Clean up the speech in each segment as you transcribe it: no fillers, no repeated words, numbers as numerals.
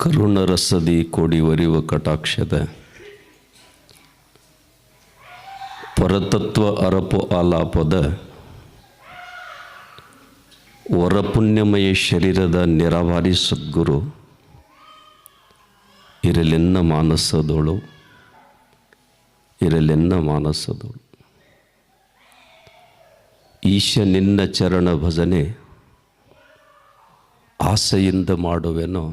ಕರುಣರಸದಿ ಕೋಡಿವರಿವ ಕಟಾಕ್ಷದ ಪರತತ್ವ ಅರಪು ಆಲಾಪದ ವರಪುಣ್ಯಮಯ ಶರೀರದ ನಿರಾಭಾರಿ ಸದ್ಗುರು ಇರಲೆನ್ನ ಮಾನಸದೋಳು ಈಶ ನಿನ್ನ ಚರಣ ಭಜನೆ ಆಸೆಯಿಂದ ಮಾಡುವೆನೋ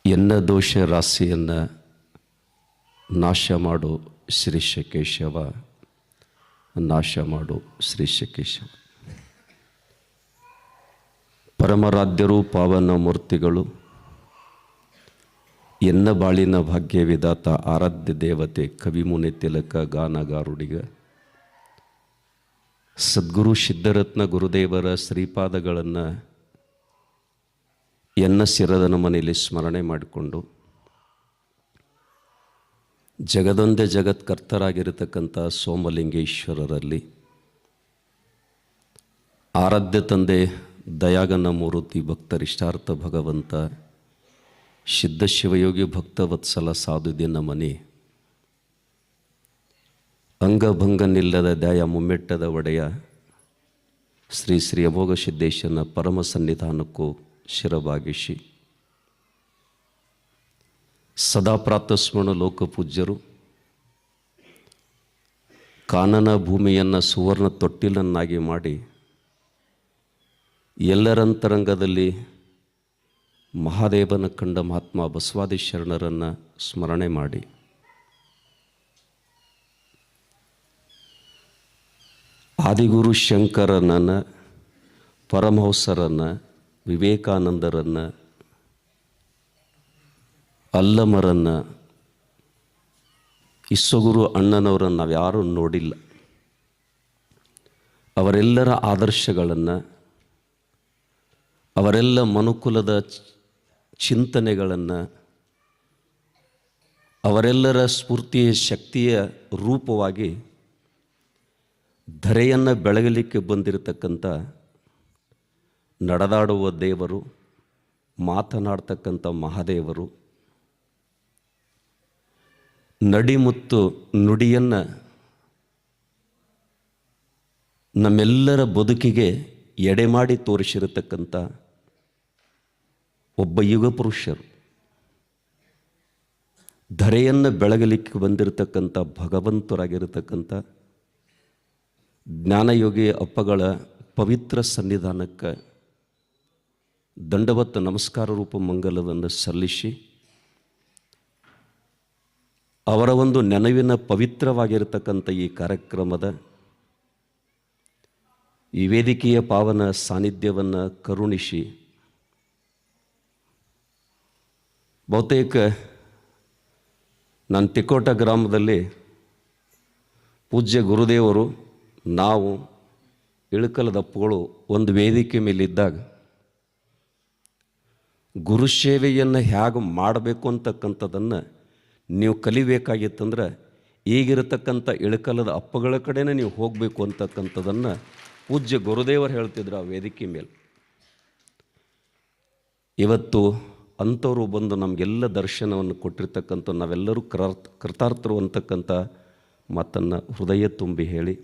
ಎನ್ನ ದೋಷ ರಾಶಿಯನ್ನು ನಾಶ ಮಾಡು ಶ್ರೀಶಕೇಶವ, ನಾಶ ಮಾಡು ಶ್ರೀಶಕೇಶವ. ಪರಮರಾಧ್ಯರು ಪಾವನ ಮೂರ್ತಿಗಳು, ಎನ್ನ ಬಾಳಿನ ಭಾಗ್ಯ ವಿಧಾತ ಆರಾಧ್ಯ ದೇವತೆ ಕವಿಮುನಿ ತಿಲಕ ಗಾನಗಾರುಡಿಗ ಸದ್ಗುರು ಸಿದ್ಧರತ್ನ ಗುರುದೇವರ ಶ್ರೀಪಾದಗಳನ್ನು ಎನ್ನ ಶಿರದ ಮನೆಯಲ್ಲಿ ಸ್ಮರಣೆ ಮಾಡಿಕೊಂಡು ಜಗದೊಂದೇ ಜಗತ್ಕರ್ತರಾಗಿರತಕ್ಕಂಥ ಸೋಮಲಿಂಗೇಶ್ವರರಲ್ಲಿ ಆರಾಧ್ಯ ತಂದೆ ದಯಾಗನ ಮೂರ್ತಿ ಭಕ್ತರಿಷ್ಟಾರ್ಥ ಭಗವಂತ ಸಿದ್ಧಶಿವಯೋಗಿ ಭಕ್ತವತ್ಸಲ ಸಾಧುದಿನ ಮನೆ ಅಂಗಭಂಗನಿಲ್ಲದ ದಯ ಮುಮ್ಮೆಟ್ಟದ ಒಡೆಯ ಶ್ರೀ ಶ್ರೀ ಅಮೋಘ ಸಿದ್ದೇಶನ ಪರಮ ಸನ್ನಿಧಾನಕ್ಕೂ ಶಿರಭಾಗಿಸಿ ಸದಾ ಪ್ರಾತಸ್ಮರಣ ಲೋಕಪೂಜ್ಯರು ಕಾನನ ಭೂಮಿಯನ್ನು ಸುವರ್ಣ ತೊಟ್ಟಿಲನ್ನಾಗಿ ಮಾಡಿ ಎಲ್ಲರಂತರಂಗದಲ್ಲಿ ಮಹಾದೇವನ ಕಂಡ ಮಹಾತ್ಮ ಬಸವಾದಿ ಶರಣರನ್ನು ಸ್ಮರಣೆ ಮಾಡಿ ಆದಿಗುರು ಶಂಕರನನ್ನು, ಪರಮಹಂಸರನ್ನು, ವಿವೇಕಾನಂದರನ್ನು, ಅಲ್ಲಮರನ್ನು, ಇಸ್ಸಗುರು ಅಣ್ಣನವರನ್ನು ನಾವು ಯಾರೂ ನೋಡಿಲ್ಲ. ಅವರೆಲ್ಲರ ಆದರ್ಶಗಳನ್ನು, ಅವರೆಲ್ಲ ಮನುಕುಲದ ಚಿಂತನೆಗಳನ್ನು, ಅವರೆಲ್ಲರ ಸ್ಫೂರ್ತಿಯ ಶಕ್ತಿಯ ರೂಪವಾಗಿ ಧರೆಯನ್ನು ಬೆಳಗಲಿಕ್ಕೆ ಬಂದಿರತಕ್ಕಂಥ ನಡೆದಾಡುವ ದೇವರು, ಮಾತನಾಡ್ತಕ್ಕಂಥ ಮಹಾದೇವರು, ನಡಿ ಮತ್ತು ನುಡಿಯನ್ನು ನಮ್ಮೆಲ್ಲರ ಬದುಕಿಗೆ ಎಡೆಮಾಡಿ ತೋರಿಸಿರತಕ್ಕಂಥ ಒಬ್ಬ ಯುಗ ಪುರುಷರು, ಧರೆಯನ್ನು ಬೆಳಗಲಿಕ್ಕೆ ಬಂದಿರತಕ್ಕಂಥ ಭಗವಂತರಾಗಿರತಕ್ಕಂಥ ಜ್ಞಾನಯೋಗಿ ಅಪ್ಪಗಳ ಪವಿತ್ರ ಸನ್ನಿಧಾನಕ್ಕೆ ದಂಡವತ್ತ ನಮಸ್ಕಾರ ರೂಪ ಮಂಗಲವನ್ನು ಸಲ್ಲಿಸಿ ಅವರ ಒಂದು ನೆನವಿನ ಪವಿತ್ರವಾಗಿರತಕ್ಕಂಥ ಈ ಕಾರ್ಯಕ್ರಮದ ಈ ವೇದಿಕೆಯ ಪಾವನ ಸಾನ್ನಿಧ್ಯವನ್ನು ಕರುಣಿಸಿ, ಬಹುತೇಕ ನಾನು ತಿಕೋಟ ಗ್ರಾಮದಲ್ಲಿ ಪೂಜ್ಯ ಗುರುದೇವರು, ನಾವು ಇಳಕಲದಪ್ಪಗಳು ಒಂದು ವೇದಿಕೆ ಮೇಲಿದ್ದಾಗ ಗುರುಸೇವೆಯನ್ನು ಹೇಗೆ ಮಾಡಬೇಕು ಅಂತಕ್ಕಂಥದ್ದನ್ನು ನೀವು ಕಲಿಬೇಕಾಗಿತ್ತಂದ್ರೆ ಈಗಿರತಕ್ಕಂಥ ಇಳಕಲದ ಅಪ್ಪಗಳ ಕಡೆನೇ ನೀವು ಹೋಗಬೇಕು ಅಂತಕ್ಕಂಥದ್ದನ್ನು ಪೂಜ್ಯ ಗುರುದೇವರು ಹೇಳ್ತಿದ್ರು ಆ ವೇದಿಕೆ ಮೇಲೆ. ಇವತ್ತು ಅಂಥವರು ಬಂದು ನಮಗೆಲ್ಲ ದರ್ಶನವನ್ನು ಕೊಟ್ಟಿರ್ತಕ್ಕಂಥ ನಾವೆಲ್ಲರೂ ಕೃತಾರ್ಥರು ಅಂತಕ್ಕಂಥ ಮಾತನ್ನು ಹೃದಯ ತುಂಬಿ ಹೇಳಿ,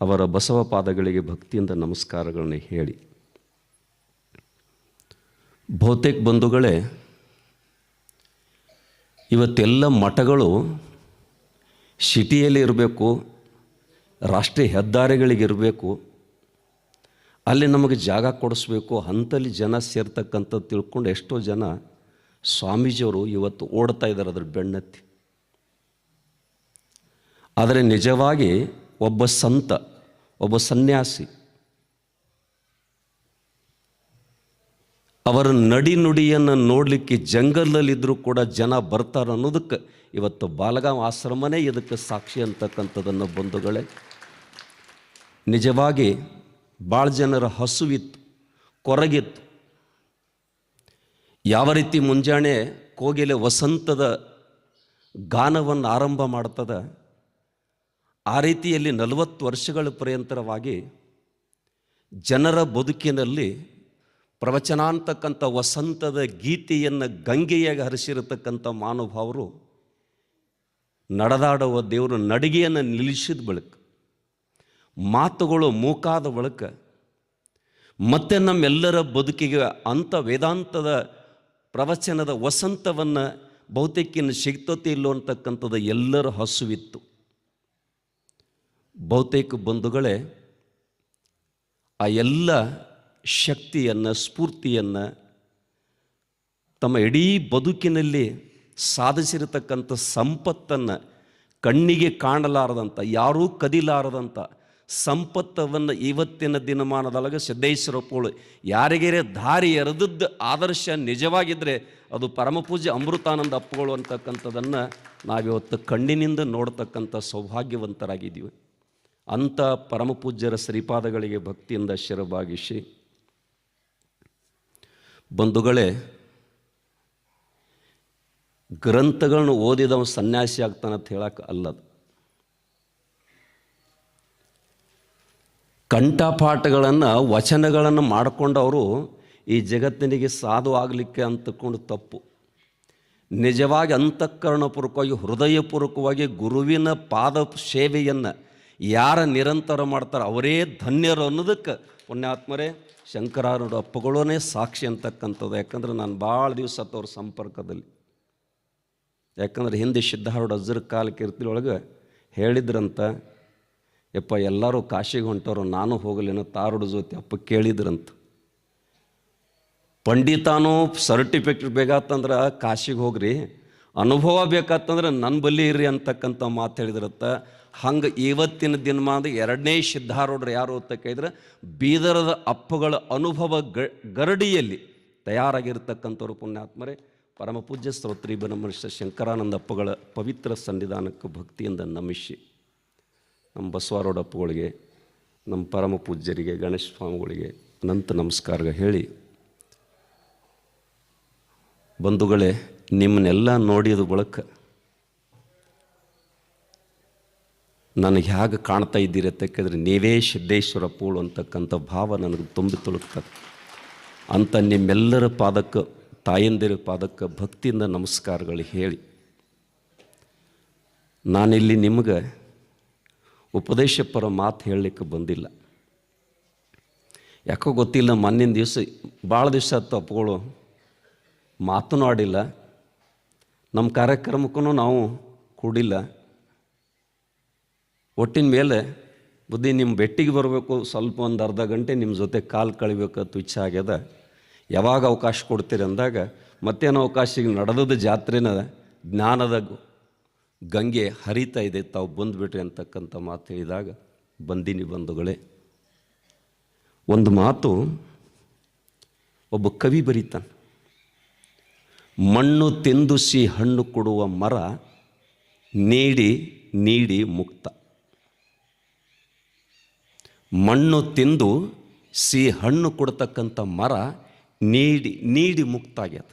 ಅವರ ಬಸವ ಪಾದಗಳಿಗೆ ಭಕ್ತಿಯಿಂದ ನಮಸ್ಕಾರಗಳನ್ನ ಹೇಳಿ, ಬಹುತೇಕ ಬಂಧುಗಳೇ, ಇವತ್ತೆಲ್ಲ ಮಠಗಳು ಸಿಟಿಯಲ್ಲಿ ಇರಬೇಕು, ರಾಷ್ಟ್ರೀಯ ಹೆದ್ದಾರಿಗಳಿಗಿರಬೇಕು, ಅಲ್ಲಿ ನಮಗೆ ಜಾಗ ಕೊಡಿಸ್ಬೇಕು, ಅಂಥಲ್ಲಿ ಜನ ಸೇರ್ತಕ್ಕಂಥದ್ದು ತಿಳ್ಕೊಂಡು ಎಷ್ಟೋ ಜನ ಸ್ವಾಮೀಜಿಯವರು ಇವತ್ತು ಓಡ್ತಾ ಇದ್ದಾರೆ ಅದ್ರ ಬೆನ್ನತ್ತಿ. ಆದರೆ ನಿಜವಾಗಿ ಒಬ್ಬ ಸಂತ, ಒಬ್ಬ ಸನ್ಯಾಸಿ, ಅವರ ನಡಿ ನುಡಿಯನ್ನು ನೋಡಲಿಕ್ಕೆ ಜಂಗಲಲ್ಲಿದ್ದರೂ ಕೂಡ ಜನ ಬರ್ತಾರೆ ಅನ್ನೋದಕ್ಕೆ ಇವತ್ತು ಬಾಲಗಾಂವ್ ಆಶ್ರಮನೇ ಇದಕ್ಕೆ ಸಾಕ್ಷಿ ಅಂತಕ್ಕಂಥದ್ದನ್ನು ಬಂಧುಗಳೇ, ನಿಜವಾಗಿ ಭಾಳ ಜನರ ಹಸುವಿತ್ತು, ಕೊರಗಿತ್ತು. ಯಾವ ರೀತಿ ಮುಂಜಾನೆ ಕೋಗಿಲೆ ವಸಂತದ ಗಾನವನ್ನು ಆರಂಭ ಮಾಡ್ತದೆ, ಆ ರೀತಿಯಲ್ಲಿ 40 ವರ್ಷಗಳ ಪರ್ಯಂತರವಾಗಿ ಜನರ ಬದುಕಿನಲ್ಲಿ ಪ್ರವಚನ ಅಂತಕ್ಕಂಥ ವಸಂತದ ಗೀತೆಯನ್ನು ಗಂಗೆಯಾಗಿ ಹರಿಸಿರತಕ್ಕಂಥ ಮಹಾನುಭಾವರು ನಡೆದಾಡುವ ದೇವರು ನಡಿಗೆಯನ್ನು ನಿಲ್ಲಿಸಿದ ಬಳಿಕ, ಮಾತುಗಳು ಮೂಕಾದ ಬಳಿಕ ಮತ್ತೆ ನಮ್ಮೆಲ್ಲರ ಬದುಕಿಗೆ ಅಂಥ ವೇದಾಂತದ ಪ್ರವಚನದ ವಸಂತವನ್ನು ಬಹುತೇಕಿನ ಸಿಗ್ತತೆ ಇಲ್ಲೋ ಅಂತಕ್ಕಂಥದ್ದು ಎಲ್ಲರ ಹಸುವಿತ್ತು. ಬಹುತೇಕ ಬಂಧುಗಳೇ, ಆ ಎಲ್ಲ ಶಕ್ತಿಯನ್ನು, ಸ್ಫೂರ್ತಿಯನ್ನು ತಮ್ಮ ಇಡೀ ಬದುಕಿನಲ್ಲಿ ಸಾಧಿಸಿರತಕ್ಕಂಥ ಸಂಪತ್ತನ್ನು, ಕಣ್ಣಿಗೆ ಕಾಣಲಾರದಂಥ, ಯಾರೂ ಕದಿಲಾರದಂಥ ಸಂಪತ್ತವನ್ನು ಇವತ್ತಿನ ದಿನಮಾನದೊಳಗೆ ಸಿದ್ದೇಶ್ವರಪ್ಪಗಳು ಯಾರಿಗೇ ದಾರಿ ಎರೆದದ್ದು ಆದರ್ಶ ನಿಜವಾಗಿದ್ದರೆ ಅದು ಪರಮಪೂಜ್ಯ ಅಮೃತಾನಂದ ಅಪ್ಪಗಳು ಅಂತಕ್ಕಂಥದ್ದನ್ನು ನಾವಿವತ್ತು ಕಣ್ಣಿನಿಂದ ನೋಡ್ತಕ್ಕಂಥ ಸೌಭಾಗ್ಯವಂತರಾಗಿದ್ದೀವಿ. ಅಂಥ ಪರಮಪೂಜ್ಯರ ಶ್ರೀಪಾದಗಳಿಗೆ ಭಕ್ತಿಯಿಂದ ಶಿರಭಾಗಿಸಿ, ಬಂಧುಗಳೇ, ಗ್ರಂಥಗಳನ್ನು ಓದಿದವ ಸನ್ಯಾಸಿ ಆಗ್ತಾನಂತ ಹೇಳಕ್ಕೆ ಅಲ್ಲದು. ಕಂಠಪಾಠಗಳನ್ನು, ವಚನಗಳನ್ನು ಮಾಡಿಕೊಂಡವರು ಈ ಜಗತ್ತಿನಿಗೆ ಸಾಧು ಆಗಲಿಕ್ಕೆ ಅಂತಕೊಂಡು ತಪ್ಪು. ನಿಜವಾಗಿ ಅಂತಃಕರಣಪೂರ್ವಕವಾಗಿ, ಹೃದಯಪೂರ್ವಕವಾಗಿ ಗುರುವಿನ ಪಾದ ಸೇವೆಯನ್ನು ಯಾರ ನಿರಂತರ ಮಾಡ್ತಾರೆ ಅವರೇ ಧನ್ಯರು ಅನ್ನೋದಕ್ಕೆ ಪುಣ್ಯಾತ್ಮರೇ ಶಂಕರಾರೂಢ ಅಪ್ಪಗಳೇ ಸಾಕ್ಷಿ ಅಂತಕ್ಕಂಥದ್ದು. ಯಾಕಂದ್ರೆ ನಾನು ಭಾಳ ದಿವಸ ಅವ್ರ ಸಂಪರ್ಕದಲ್ಲಿ, ಯಾಕಂದ್ರೆ ಹಿಂದೆ ಸಿದ್ಧಾರೂಢ ಅಜ್ಜರ ಕಾಲ ಕೀರ್ತಿಯೊಳಗೆ ಹೇಳಿದ್ರಂತ, ಯಪ್ಪ ಎಲ್ಲರೂ ಕಾಶಿಗೆ ಹೊಂಟವರು, ನಾನು ಹೋಗಲೇನೋ ತಾರುಡ ಜೊತೆ ಅಪ್ಪ ಕೇಳಿದ್ರಂತ. ಪಂಡಿತಾನೋ ಸರ್ಟಿಫಿಕೇಟ್ ಬೇಕಾತಂದ್ರೆ ಕಾಶಿಗೆ ಹೋಗ್ರಿ, ಅನುಭವ ಬೇಕಾತಂದ್ರೆ ನನ್ನ ಬಲ್ಲಿ ಇರ್ರಿ ಅಂತಕ್ಕಂಥ ಮಾತು ಹೇಳಿದ್ರಂತ. ಹಂಗೆ ಇವತ್ತಿನ ದಿನಮಾನ ಎರಡನೇ ಸಿದ್ಧಾರೂಢರು ಯಾರು ಅಂತ ಕೇಳಿದ್ರೆ ಬೀದರದ ಅಪ್ಪಗಳ ಅನುಭವ ಗರಡಿಯಲ್ಲಿ ತಯಾರಾಗಿರ್ತಕ್ಕಂಥವ್ರು ಪುಣ್ಯಾತ್ಮರೇ ಪರಮಪೂಜ್ಯ ಸ್ತೋತ್ರಿ ಬ್ರಹ್ಮರ್ಷ ಶಂಕರಾನಂದ ಅಪ್ಪಗಳ ಪವಿತ್ರ ಸನ್ನಿಧಾನಕ್ಕೆ ಭಕ್ತಿಯಿಂದ ನಮಿಸಿ, ನಮ್ಮ ಬಸವಾರೂಢ ಅಪ್ಪಗಳಿಗೆ, ನಮ್ಮ ಪರಮ ಪೂಜ್ಯರಿಗೆ, ಗಣೇಶ ಸ್ವಾಮಿಗಳಿಗೆ ಅನಂತ ನಮಸ್ಕಾರ ಹೇಳಿ, ಬಂಧುಗಳೇ, ನಿಮ್ಮನ್ನೆಲ್ಲ ನೋಡಿದ ಬಳಿಕ ನನಗೆ ಹೇಗೆ ಕಾಣ್ತಾ ಇದ್ದೀರಿ ಅಂತ ಕೇಳಿದ್ರೆ ನೀವೇ ಸಿದ್ದೇಶ್ವರಪ್ಪಗಳು ಅಂತಕ್ಕಂಥ ಭಾವ ನನಗೆ ತುಂಬಿ ತುಳುಕ್ತದೆ. ಅಂತ ನಿಮ್ಮೆಲ್ಲರ ಪಾದಕ್ಕೆ, ತಾಯಂದಿರ ಪಾದಕ್ಕೆ ಭಕ್ತಿಯಿಂದ ನಮಸ್ಕಾರಗಳು ಹೇಳಿ, ನಾನಿಲ್ಲಿ ನಿಮಗೆ ಉಪದೇಶಪರ ಮಾತು ಹೇಳಲಿಕ್ಕೆ ಬಂದಿಲ್ಲ. ಯಾಕೋ ಗೊತ್ತಿಲ್ಲ, ಮೊನ್ನಿನ ದಿವಸ ಭಾಳ ದಿವಸ ಆಯ್ತು ಅಪ್ಪಗಳು ಮಾತನಾಡಿಲ್ಲ, ನಮ್ಮ ಕಾರ್ಯಕ್ರಮಕ್ಕೂ ನಾವು ಕೂಡಿಲ್ಲ. ಒಟ್ಟಿನ ಮೇಲೆ ಬುದ್ಧಿ ನಿಮ್ಮ ಬೆಟ್ಟಿಗೆ ಬರಬೇಕು, ಸ್ವಲ್ಪ ಒಂದು ಅರ್ಧ ಗಂಟೆ ನಿಮ್ಮ ಜೊತೆ ಕಾಲು ಕಳಿಬೇಕಂತ ಇಚ್ಛೆ ಆಗ್ಯದ, ಯಾವಾಗ ಅವಕಾಶ ಕೊಡ್ತೀರಿ ಅಂದಾಗ ಮತ್ತೇನು ಅವಕಾಶ, ಈಗ ನಡೆದದ ಜಾತ್ರೆನ ಜ್ಞಾನದ ಗಂಗೆ ಹರಿತಾ ಇದೆ, ತಾವು ಬಂದುಬಿಟ್ರಿ ಅಂತಕ್ಕಂಥ ಮಾತು ಹೇಳಿದಾಗ ಬಂದೀನಿ. ಬಂಧುಗಳೇ, ಒಂದು ಮಾತು ಒಬ್ಬ ಕವಿ ಬರೀತಾನೆ, ಮಣ್ಣು ತಿಂದುಸಿ ಹಣ್ಣು ಕೊಡುವ ಮರ ನೀಡಿ ನೀಡಿ ಮುಕ್ತ. ಮಣ್ಣು ತಿಂದು ಸಿ ಹಣ್ಣು ಕೊಡ್ತಕ್ಕಂಥ ಮರ ನೀಡಿ ನೀಡಿ ಮುಕ್ತ ಆಗ್ಯದ.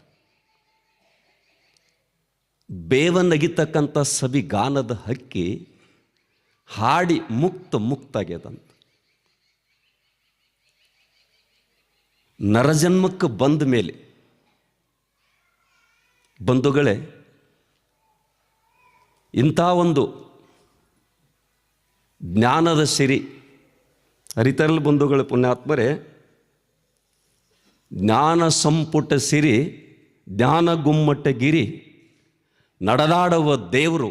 ಬೇವನ್ನಗಿತಕ್ಕಂಥ ಸವಿಗಾನದ ಹಕ್ಕಿ ಹಾಡಿ ಮುಕ್ತಾಗ್ಯದಂತ. ನರಜನ್ಮಕ್ಕೆ ಬಂದ ಮೇಲೆ ಬಂಧುಗಳೇ, ಇಂಥ ಒಂದು ಜ್ಞಾನದ ಸಿರಿ ಹರಿತರಲ್ ಬಂಧುಗಳ ಪುಣ್ಯಾತ್ಮರೇ, ಜ್ಞಾನ ಸಂಪುಟ ಸಿರಿ ಜ್ಞಾನ ಗುಮ್ಮಟ ಗಿರಿ, ನಡೆದಾಡುವ ದೇವರು,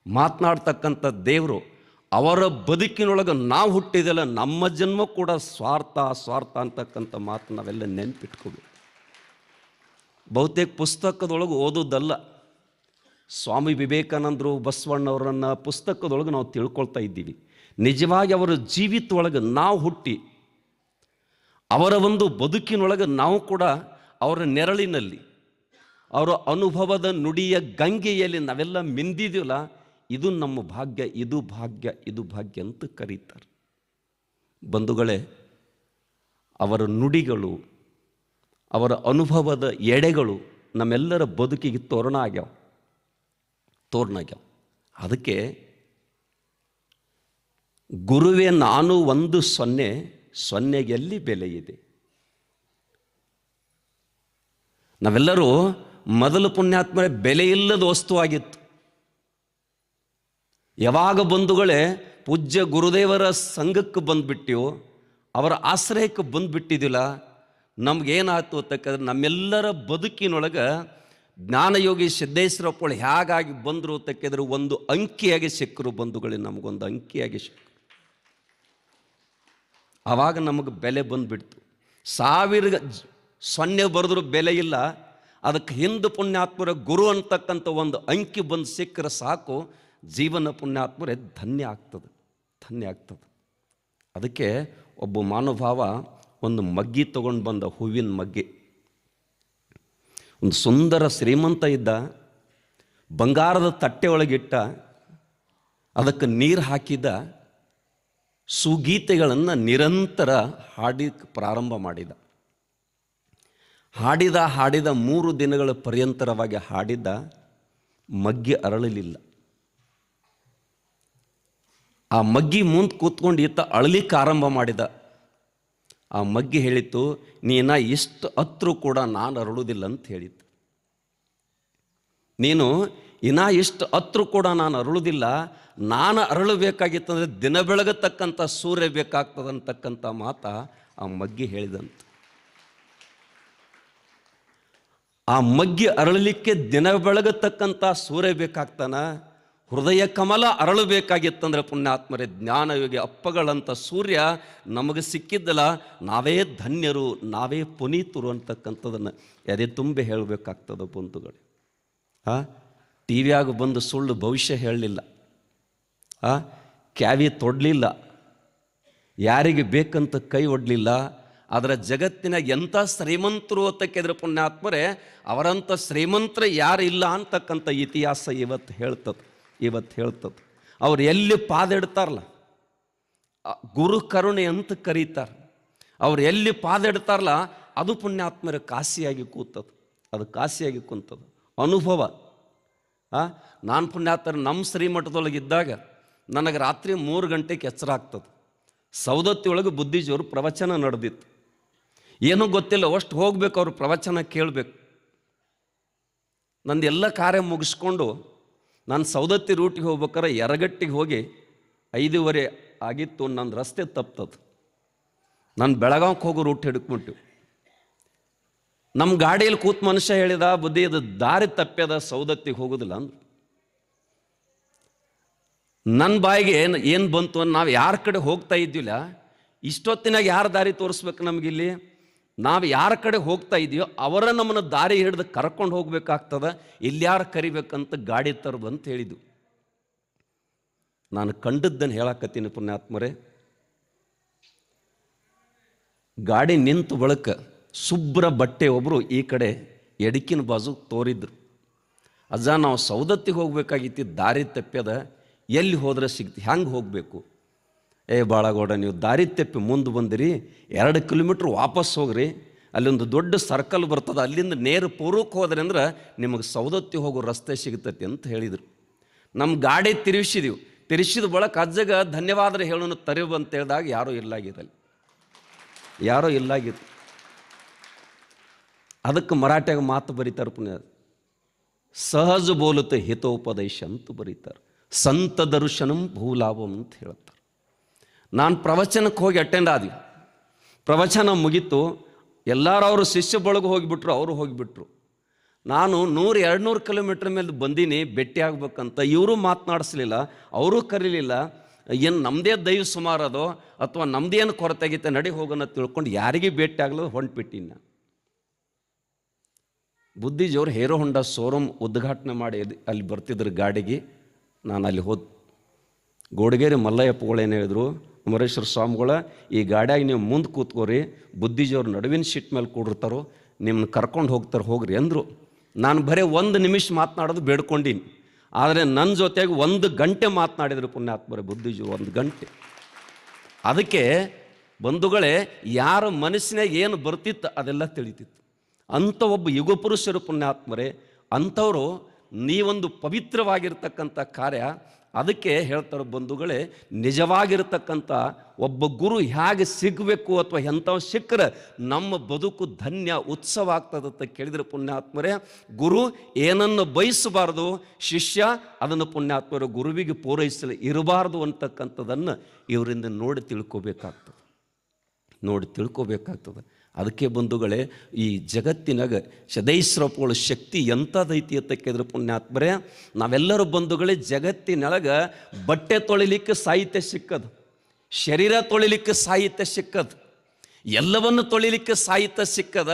ಮಾತನಾಡ್ತಕ್ಕಂಥ ದೇವರು, ಅವರ ಬದುಕಿನೊಳಗೆ ನಾವು ಹುಟ್ಟಿದೆಲ್ಲ ನಮ್ಮ ಜನ್ಮ ಕೂಡ ಸ್ವಾರ್ಥ ಅಂತಕ್ಕಂಥ ಮಾತು ನಾವೆಲ್ಲ ನೆನಪಿಟ್ಕೋಬೇಕು. ಬಹುತೇಕ ಪುಸ್ತಕದೊಳಗೆ ಓದೋದಲ್ಲ, ಸ್ವಾಮಿ ವಿವೇಕಾನಂದರು, ಬಸವಣ್ಣವರನ್ನು ಪುಸ್ತಕದೊಳಗೆ ನಾವು ತಿಳ್ಕೊಳ್ತಾ ಇದ್ದೀವಿ. ನಿಜವಾಗಿ ಅವರ ಜೀವಿತದೊಳಗೆ ನಾವು ಹುಟ್ಟಿ ಅವರ ಒಂದು ಬದುಕಿನೊಳಗೆ ನಾವು ಕೂಡ ಅವರ ನೆರಳಿನಲ್ಲಿ, ಅವರ ಅನುಭವದ ನುಡಿಯ ಗಂಗೆಯಲ್ಲಿ ನಾವೆಲ್ಲ ಮಿಂದಿದ್ದೀವಲ್ಲ, ಇದು ನಮ್ಮ ಭಾಗ್ಯ, ಇದು ಭಾಗ್ಯ ಅಂತ ಕರೀತಾರೆ. ಬಂಧುಗಳೇ, ಅವರ ನುಡಿಗಳು, ಅವರ ಅನುಭವದ ಎಡೆಗಳು ನಮ್ಮೆಲ್ಲರ ಬದುಕಿಗೆ ತೋರಣ ಆಗ್ಯಾವ. ಅದಕ್ಕೆ ಗುರುವೇ ನಾನು ಒಂದು ಸೊನ್ನೆಗೆ ಎಲ್ಲಿ ಬೆಲೆ ಇದೆ, ನಾವೆಲ್ಲರೂ ಮೊದಲು ಪುಣ್ಯಾತ್ಮರೇ ಬೆಲೆ ಇಲ್ಲದ ವಸ್ತುವಾಗಿತ್ತು. ಯಾವಾಗ ಬಂಧುಗಳೇ ಪೂಜ್ಯ ಗುರುದೇವರ ಸಂಘಕ್ಕೆ ಬಂದುಬಿಟ್ಟಿವೋ, ಅವರ ಆಶ್ರಯಕ್ಕೆ ಬಂದುಬಿಟ್ಟಿದ್ದಿಲ್ಲ, ನಮಗೇನಾಯ್ತು ಅಂತಕ್ಕಂದ್ರೆ ನಮ್ಮೆಲ್ಲರ ಬದುಕಿನೊಳಗೆ ಜ್ಞಾನಯೋಗಿ ಸಿದ್ದೇಶ್ವರಪ್ಪಳು ಹೇಗಾಗಿ ಬಂದರು ಅಂತಕ್ಕಿದ್ರೆ ಒಂದು ಅಂಕಿಯಾಗಿ ಸಿಕ್ಕರು ಬಂಧುಗಳೇ, ನಮಗೊಂದು ಅಂಕಿಯಾಗಿ ಸಿಕ್ಕರು. ಆವಾಗ ನಮಗೆ ಬೆಲೆ ಬಂದುಬಿಡ್ತು. 1000 ಸೊನ್ನೆ ಬರೆದ್ರೂ ಬೆಲೆ ಇಲ್ಲ. ಅದಕ್ಕೆ ಹಿಂದೆ ಪುಣ್ಯಾತ್ಮರ ಗುರು ಅಂತಕ್ಕಂಥ ಒಂದು ಅಂಕಿ ಬಂದು ಸಿಕ್ಕರೆ ಸಾಕು, ಜೀವನ ಪುಣ್ಯಾತ್ಮರೇ ಧನ್ಯ ಆಗ್ತದೆ, ಧನ್ಯ ಆಗ್ತದೆ. ಅದಕ್ಕೆ ಒಬ್ಬ ಮಹಾನುಭಾವ ಒಂದು ಮಗ್ಗಿ ತೊಗೊಂಡು ಬಂದ, ಹೂವಿನ ಮಗ್ಗಿ. ಒಂದು ಸುಂದರ ಶ್ರೀಮಂತ ಇದ್ದ, ಬಂಗಾರದ ತಟ್ಟೆ ಒಳಗಿಟ್ಟ, ಅದಕ್ಕೆ ನೀರು ಹಾಕಿದ, ಸುಗೀತೆಗಳನ್ನು ನಿರಂತರ ಹಾಡಲಿಕ್ಕೆ ಪ್ರಾರಂಭ ಮಾಡಿದ. ಹಾಡಿದ 3 ದಿನಗಳ ಪರ್ಯಂತರವಾಗಿ ಹಾಡಿದ, ಮಗ್ಗಿ ಅರಳಲಿಲ್ಲ. ಆ ಮಗ್ಗಿ ಮುಂದೆ ಕೂತ್ಕೊಂಡು ಈತ ಅಳಲಿಕ್ಕೆ ಆರಂಭ ಮಾಡಿದ. ಆ ಮಗ್ಗಿ ಹೇಳಿತು, ನೀನ ಇಷ್ಟು ಹತ್ರೂ ಕೂಡ ನಾನು ಅರಳುವುದಿಲ್ಲ ಅಂತ ಹೇಳಿತು. ನೀನು ಇಷ್ಟು ಹತ್ರೂ ಕೂಡ ನಾನು ಅರಳುವುದಿಲ್ಲ, ನಾನು ಅರಳಬೇಕಾಗಿತ್ತಂದರೆ ದಿನ ಬೆಳಗತಕ್ಕಂಥ ಸೂರ್ಯ ಬೇಕಾಗ್ತದಂತಕ್ಕಂಥ ಮಾತ ಆ ಮಗ್ಗಿ ಹೇಳಿದಂತ. ಆ ಮಗ್ಗಿ ಅರಳಲಿಕ್ಕೆ ದಿನ ಬೆಳಗತಕ್ಕಂಥ ಸೂರ್ಯ ಬೇಕಾಗ್ತಾನ. ಹೃದಯ ಕಮಲ ಅರಳಬೇಕಾಗಿತ್ತಂದ್ರೆ ಪುಣ್ಯಾತ್ಮರೇ ಜ್ಞಾನಯೋಗಿ ಅಪ್ಪಗಳಂಥ ಸೂರ್ಯ ನಮಗೆ ಸಿಕ್ಕಿದ್ದಲ್ಲ, ನಾವೇ ಧನ್ಯರು, ನಾವೇ ಪುನೀತರು ಅಂತಕ್ಕಂಥದ್ದನ್ನು ಎದೆ ತುಂಬಿ ಹೇಳಬೇಕಾಗ್ತದೆ ಬಂಧುಗಳೇ. ಟಿ ವಿಯಾಗ ಬಂದು ಸುಳ್ಳು ಭವಿಷ್ಯ ಹೇಳಲಿಲ್ಲ, ಕ್ಯಾವಿ ತೊಡಲಿಲ್ಲ, ಯಾರಿಗೆ ಬೇಕಂತ ಕೈ ಒಡ್ಲಿಲ್ಲ. ಅದರ ಜಗತ್ತಿನ ಎಂಥ ಶ್ರೀಮಂತರು ಅಂತಕ್ಕಿದ್ರೆ ಪುಣ್ಯಾತ್ಮರೇ ಅವರಂಥ ಶ್ರೀಮಂತರು ಯಾರು ಇಲ್ಲ ಅಂತಕ್ಕಂಥ ಇತಿಹಾಸ ಇವತ್ತು ಹೇಳ್ತದೆ. ಅವ್ರು ಎಲ್ಲಿ ಪಾದ ಇಡ್ತಾರಲ್ಲ, ಗುರು ಕರುಣೆ ಅಂತ ಕರೀತಾರೆ. ಅವ್ರು ಎಲ್ಲಿ ಪಾದ ಇಡ್ತಾರಲ್ಲ ಅದು ಪುಣ್ಯಾತ್ಮರ ಕಾಶಿಯಾಗಿ ಕೂತದು, ಅದು ಕಾಶಿಯಾಗಿ ಕುಂತದು ಅನುಭವ. ನಾನು ಪುಣ್ಯಾತ್ಮರ ನಮ್ಮ ಶ್ರೀಮಠದೊಳಗಿದ್ದಾಗ ನನಗೆ ರಾತ್ರಿ 3 ಗಂಟೆಗೆ ಎಚ್ಚರ ಆಗ್ತದೆ. ಸೌದತ್ತಿ ಒಳಗೆ ಬುದ್ಧಿಜಿಯವರು ಪ್ರವಚನ ನಡೆದಿತ್ತು. ಏನೂ ಗೊತ್ತಿಲ್ಲ, ಅಷ್ಟು ಹೋಗ್ಬೇಕು, ಅವ್ರ ಪ್ರವಚನ ಕೇಳಬೇಕು. ನಂದು ಎಲ್ಲ ಕಾರ್ಯ ಮುಗಿಸ್ಕೊಂಡು ನಾನು ಸೌದತ್ತಿ ರೂಟಿಗೆ ಹೋಗ್ಬೇಕಾರೆ ಯರಗಟ್ಟಿಗೆ ಹೋಗಿ 5:15 ಆಗಿತ್ತು. ನನ್ನ ರಸ್ತೆ ತಪ್ತದು. ನಾನು ಬೆಳಗಾವಿಗೆ ಹೋಗೋ ರೂಟ್ ಹಿಡ್ಕೊಂಬಿಟ್ಟು ನಮ್ಮ ಗಾಡಿಯಲ್ಲಿ ಕೂತ್ ಮನುಷ್ಯ ಹೇಳಿದ, ಬುದ್ಧಿ ಅದು ದಾರಿ ತಪ್ಪ್ಯದ, ಸೌದತ್ತಿಗೆ ಹೋಗೋದಿಲ್ಲ ಅಂದ್ರು. ನನ್ನ ಬಾಯಿಗೆ ಏನು ಬಂತು, ನಾವು ಯಾರ ಕಡೆ ಹೋಗ್ತಾ ಇದ್ದಿಲ್ಲ, ಇಷ್ಟೊತ್ತಿನಾಗ ಯಾರು ದಾರಿ ತೋರಿಸ್ಬೇಕು ನಮಗಿಲ್ಲಿ, ನಾವು ಯಾರ ಕಡೆ ಹೋಗ್ತಾ ಇದೆಯೋ ಅವರ ನಮ್ಮನ್ನು ದಾರಿ ಹಿಡಿದು ಕರ್ಕೊಂಡು ಹೋಗ್ಬೇಕಾಗ್ತದೆ, ಇಲ್ಯಾರು ಕರಿಬೇಕಂತ ಗಾಡಿ ತರದು ಅಂತ ಹೇಳಿದ್ದು. ನಾನು ಕಂಡದ್ದನ್ನು ಹೇಳಕತ್ತೀನಿ ಪುಣ್ಯಾತ್ಮರೇ. ಗಾಡಿ ನಿಂತು ಬಳಕ ಶುಭ್ರ ಬಟ್ಟೆ ಒಬ್ಬರು ಈ ಕಡೆ ಎಡಕಿನ ಬಾಜು ತೋರಿದ್ರು. ಅಜ್ಜ ನಾವು ಸೌದತ್ತಿಗೆ ಹೋಗ್ಬೇಕಾಗಿತ್ತು, ದಾರಿ ತಪ್ಪ್ಯದ, ಎಲ್ಲಿ ಹೋದ್ರೆ ಸಿಗ್ತಿ, ಹೆಂಗೆ ಹೋಗಬೇಕು? ಬಾಳಗೌಡ ನೀವು ದಾರಿ ತಪ್ಪಿ ಮುಂದೆ ಬಂದಿರಿ, 2 ಕಿಲೋಮೀಟ್ರ್ ವಾಪಸ್ ಹೋಗ್ರಿ, ಅಲ್ಲೊಂದು ದೊಡ್ಡ ಸರ್ಕಲ್ ಬರ್ತದೆ, ಅಲ್ಲಿಂದ ನೇರ ಪೂರ್ವಕ್ಕೆ ಹೋದ್ರಿ ಅಂದ್ರೆ ನಿಮಗೆ ಸೌದತ್ತಿ ಹೋಗೋ ರಸ್ತೆ ಸಿಗ್ತೈತಿ ಅಂತ ಹೇಳಿದರು. ನಮ್ಮ ಗಾಡಿ ತಿರುಗಿಸಿದ ಬಳಕ ಅಜ್ಜಗ ಧನ್ಯವಾದ ಹೇಳೋನು ತರಿವು ಅಂತ ಹೇಳಿದಾಗ ಯಾರೂ ಇಲ್ಲಾಗಿತ್ತು. ಅದಕ್ಕೆ ಮರಾಠಿಯಾಗ ಮಾತು ಬರೀತಾರೆ ಪುಣ್ಯ, ಸಹಜ ಬೋಲುತ್ತೆ ಹಿತೋಪದೇಶ ಅಂತ ಬರೀತಾರೆ, ಸಂತ ದರ್ಶನಂ ಭೂಲಾಭಂ ಅಂತ ಹೇಳ್ತಾರೆ. ನಾನು ಪ್ರವಚನಕ್ಕೆ ಹೋಗಿ ಅಟೆಂಡ್ ಆದ್ವಿ, ಪ್ರವಚನ ಮುಗೀತು, ಎಲ್ಲರೂ ಅವರು ಶಿಷ್ಯ ಬಳಗ ಹೋಗಿಬಿಟ್ರು, ಅವರು ಹೋಗಿಬಿಟ್ರು. ನಾನು 100-200 ಕಿಲೋಮೀಟ್ರ್ ಮೇಲೆ ಬಂದೀನಿ ಭೇಟಿ ಆಗ್ಬೇಕಂತ. ಇವರು ಮಾತನಾಡಿಸ್ಲಿಲ್ಲ, ಅವರೂ ಕರೀಲಿಲ್ಲ. ಏನು ನಮ್ಮದೇ ದೈವ ಸುಮಾರದೋ ಅಥವಾ ನಮ್ಮದೇನು ಕೊರತೆಗಿತ್ತೆ, ನಡಿ ಹೋಗೋಣ ತಿಳ್ಕೊಂಡು ಯಾರಿಗೂ ಭೇಟಿ ಆಗಲ್ಲ, ಹೊಂಟ್ಬಿಟ್ಟಿನಿ ನಾನು. ಬುದ್ಧಿಜಿಯವರು ಹೇರೋ ಹೊಂಡ ಶೋರೂಮ್ ಉದ್ಘಾಟನೆ ಮಾಡಿ ಅಲ್ಲಿ ಬರ್ತಿದ್ರು ಗಾಡಿಗೆ. ನಾನು ಅಲ್ಲಿ ಗೋಡಗೇರಿ ಮಲ್ಲಯ್ಯಪ್ಪಗಳೇನು ಹೇಳಿದ್ರು, ಅಮರೇಶ್ವರ ಸ್ವಾಮಿಗಳ ಈ ಗಾಡಿಯಾಗಿ ನೀವು ಮುಂದೆ ಕೂತ್ಕೋರಿ, ಬುದ್ಧಿಜಿಯವ್ರು ನಡುವಿನ ಸೀಟ್ ಮೇಲೆ ಕೂಡಿರ್ತಾರೋ, ನಿಮ್ಮನ್ನ ಕರ್ಕೊಂಡು ಹೋಗ್ರಿ ಅಂದರು. ನಾನು ಬರೀ 1 ನಿಮಿಷ ಮಾತನಾಡೋದು ಬೇಡ್ಕೊಂಡೀನಿ, ಆದರೆ ನನ್ನ ಜೊತೆಗೆ 1 ಗಂಟೆ ಮಾತನಾಡಿದ್ರು ಪುಣ್ಯಾತ್ಮರೇ ಬುದ್ಧಿಜಿ, 1 ಗಂಟೆ. ಅದಕ್ಕೆ ಬಂಧುಗಳೇ, ಯಾರ ಮನಸ್ಸಿನಾಗ ಏನು ಬರ್ತಿತ್ತು ಅದೆಲ್ಲ ತಿಳಿತಿತ್ತು. ಅಂಥ ಒಬ್ಬ ಯುಗ ಪುರುಷರು ಪುಣ್ಯಾತ್ಮರೇ, ಅಂಥವರು ನೀವೊಂದು ಪವಿತ್ರವಾಗಿರ್ತಕ್ಕಂಥ ಕಾರ್ಯ. ಅದಕ್ಕೆ ಹೇಳ್ತಾರೆ ಬಂಧುಗಳೇ, ನಿಜವಾಗಿರ್ತಕ್ಕಂಥ ಒಬ್ಬ ಗುರು ಹೇಗೆ ಸಿಗಬೇಕು ಅಥವಾ ಎಂಥವು ಸಿಕ್ಕರೆ ನಮ್ಮ ಬದುಕು ಧನ್ಯ ಉತ್ಸವ ಆಗ್ತದಂತ ಕೇಳಿದರೆ ಪುಣ್ಯಾತ್ಮರೇ, ಗುರು ಏನನ್ನು ಬಯಸಬಾರ್ದು, ಶಿಷ್ಯ ಅದನ್ನು ಪುಣ್ಯಾತ್ಮರು ಗುರುವಿಗೆ ಪೂರೈಸಲು ಇರಬಾರ್ದು ಅಂತಕ್ಕಂಥದ್ದನ್ನು ಇವರಿಂದ ನೋಡಿ ತಿಳ್ಕೊಬೇಕಾಗ್ತದೆ. ಅದಕ್ಕೆ ಬಂಧುಗಳೇ, ಈ ಜಗತ್ತಿನಾಗ ಸದೈಶ್ರಪ್ಪಗಳ ಶಕ್ತಿ ಎಂಥದೈತಿ ಅಂತ ಕೇಳಿದ್ರೆ ಪುಣ್ಯಾತ್ಮರೇ, ನಾವೆಲ್ಲರೂ ಬಂಧುಗಳೇ ಜಗತ್ತಿನೊಳಗೆ ಬಟ್ಟೆ ತೊಳಿಲಿಕ್ಕೆ ಸಾಹಿತ್ಯ ಸಿಕ್ಕದು, ಶರೀರ ತೊಳಿಲಿಕ್ಕೆ ಸಾಹಿತ್ಯ ಸಿಕ್ಕದು, ಎಲ್ಲವನ್ನು ತೊಳಿಲಿಕ್ಕೆ ಸಾಹಿತ್ಯ ಸಿಕ್ಕದ.